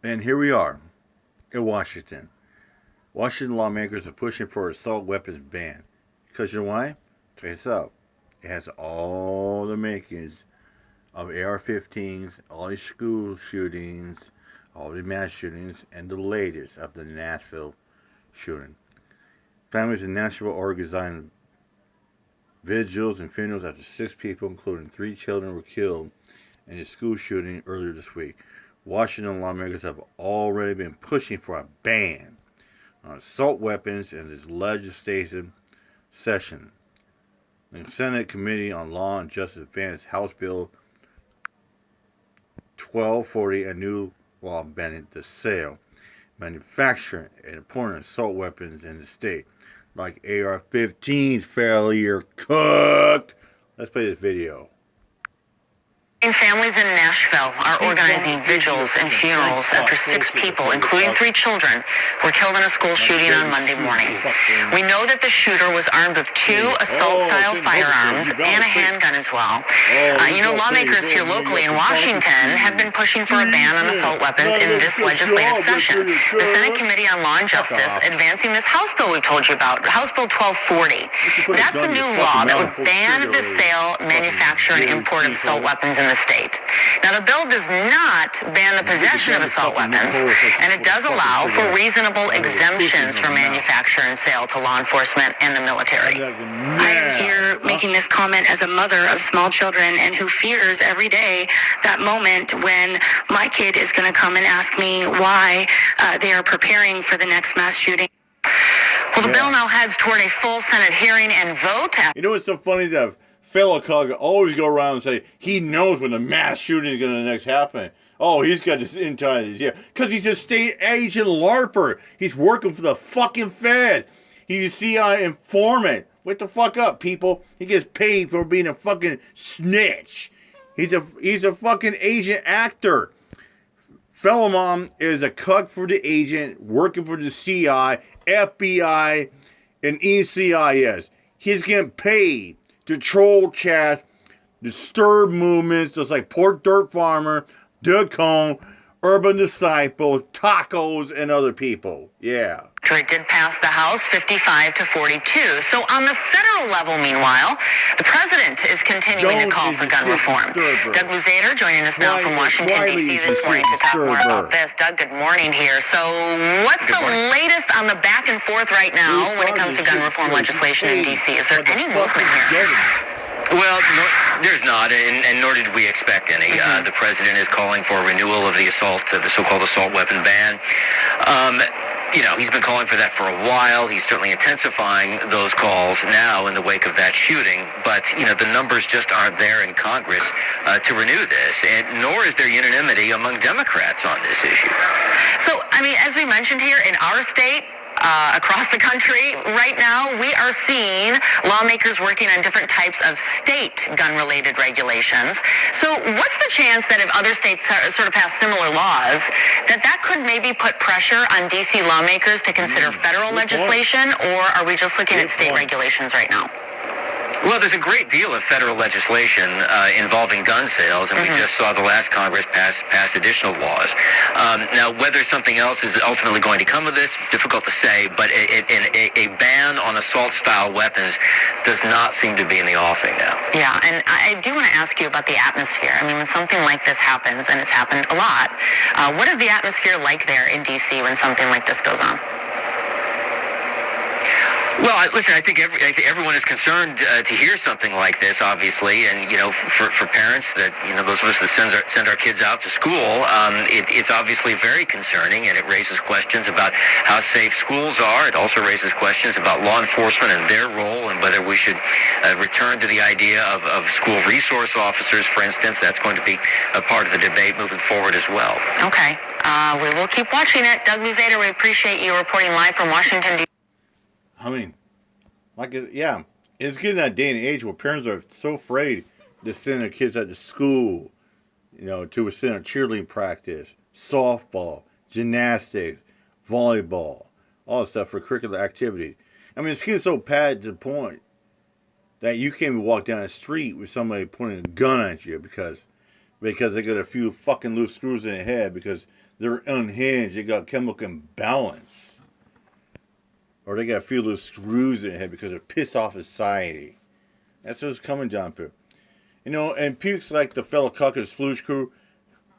And here we are in Washington. Washington lawmakers are pushing for assault weapons ban. Because you know why? Check this out. It has all the makings of AR-15s, all these school shootings, all the mass shootings, and the latest of the Nashville shooting. Families in Nashville organized vigils and funerals after 6 people, including 3 children, were killed in a school shooting earlier this week. Washington lawmakers have already been pushing for a ban on assault weapons in this legislative session. The Senate Committee on Law and Justice advanced House Bill 1240, a new law banning the sale, manufacturing, and importing assault weapons in the state, like AR-15s. Failure cooked. Let's play this video. Families in Nashville are organizing vigils and funerals after 6 people, including 3 children, were killed in a school shooting on Monday morning. We know that the shooter was armed with 2 assault-style firearms and a handgun as well. Lawmakers here locally in Washington have been pushing for a ban on assault weapons in this legislative session. The Senate Committee on Law and Justice advancing this House bill we've told you about, House Bill 1240. That's a new law that would ban the sale, manufacture, and import of assault weapons in the state. Now, the bill does not ban the possession of assault weapons, and it does allow for reasonable exemptions for manufacture and sale to law enforcement and the military. I am here making this comment as a mother of small children and who fears every day that moment when my kid is going to come and ask me why they are preparing for the next mass shooting. Well, the bill now heads toward a full Senate hearing and vote. You know what's so funny? That fellow Cog always go around and say he knows when the mass shooting is going to next happen. Oh, he's got this entire yeah, because he's a state agent LARPer. He's working for the fucking Fed. He's a CIA informant. Wake the fuck up, people. He gets paid for being a fucking snitch. He's a fucking agent actor. Fellow mom is a cuck for the agent, working for the CIA, FBI, and NCIS. He's getting paid to troll chat, disturb movements, just like Port Dirt Farmer, Doug Cone, Urban Disciple, Tacos, and other people. Yeah. It did pass the House 55-42. So on the federal level, meanwhile, the president is continuing to call for gun reform. Doug Luzader joining us now from Washington, D.C. this morning to talk more about this. Doug, good morning here. So what's the latest on the back and forth right now when it comes to gun reform legislation in D.C.? Is there any movement here? Well, there's not, and nor did we expect any. The president is calling for a renewal of the so-called assault weapon ban. He's been calling for that for a while. He's certainly intensifying those calls now in the wake of that shooting. But, the numbers just aren't there in Congress to renew this, and nor is there unanimity among Democrats on this issue. So, as we mentioned here, in our state, across the country right now, we are seeing lawmakers working on different types of state gun-related regulations. So what's the chance that if other states sort of pass similar laws, that could maybe put pressure on D.C. lawmakers to consider federal legislation, or are we just looking at state regulations right now? Well, there's a great deal of federal legislation involving gun sales, and we just saw the last Congress pass additional laws. Now, whether something else is ultimately going to come of this, difficult to say, but a ban on assault-style weapons does not seem to be in the offing now. Yeah, and I do want to ask you about the atmosphere. When something like this happens, and it's happened a lot, what is the atmosphere like there in D.C. when something like this goes on? Well, listen, I think everyone is concerned to hear something like this, obviously, and for parents that those of us that send our kids out to school, it's obviously very concerning, and it raises questions about how safe schools are. It also raises questions about law enforcement and their role, and whether we should return to the idea of school resource officers, for instance. That's going to be a part of the debate moving forward as well. Okay, we will keep watching it. Doug Luzader, we appreciate you reporting live from Washington, D.C. It's getting that day and age where parents are so afraid to send their kids out to school, to send a cheerleading practice, softball, gymnastics, volleyball, all that stuff for curricular activity. It's getting so bad to the point that you can't even walk down the street with somebody pointing a gun at you because they got a few fucking loose screws in their head because they're unhinged. They got chemical imbalance. Or they got a few little screws in their head because they're pissed off society. That's what it's coming down to. You know, and peeps like the fellow cuck of the Splooge Crew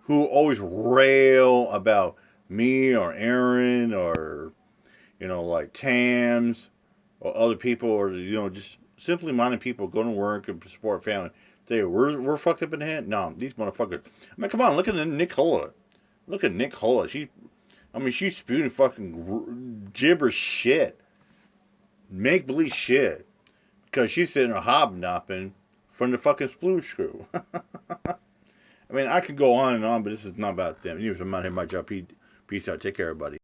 who always rail about me or Aaron or, you know, like Tams or other people or, you know, just simply minded people going to work and support family. We're fucked up in the head? No, these motherfuckers. I mean, come on, look at Nicola. Look at Nicola. She's spewing fucking gibberish shit. Make-believe shit. Because she's sitting there hobnobbing from the fucking Splooge Crew. I mean, I could go on and on, but this is not about them. You mind my job. Peace out. Take care, everybody.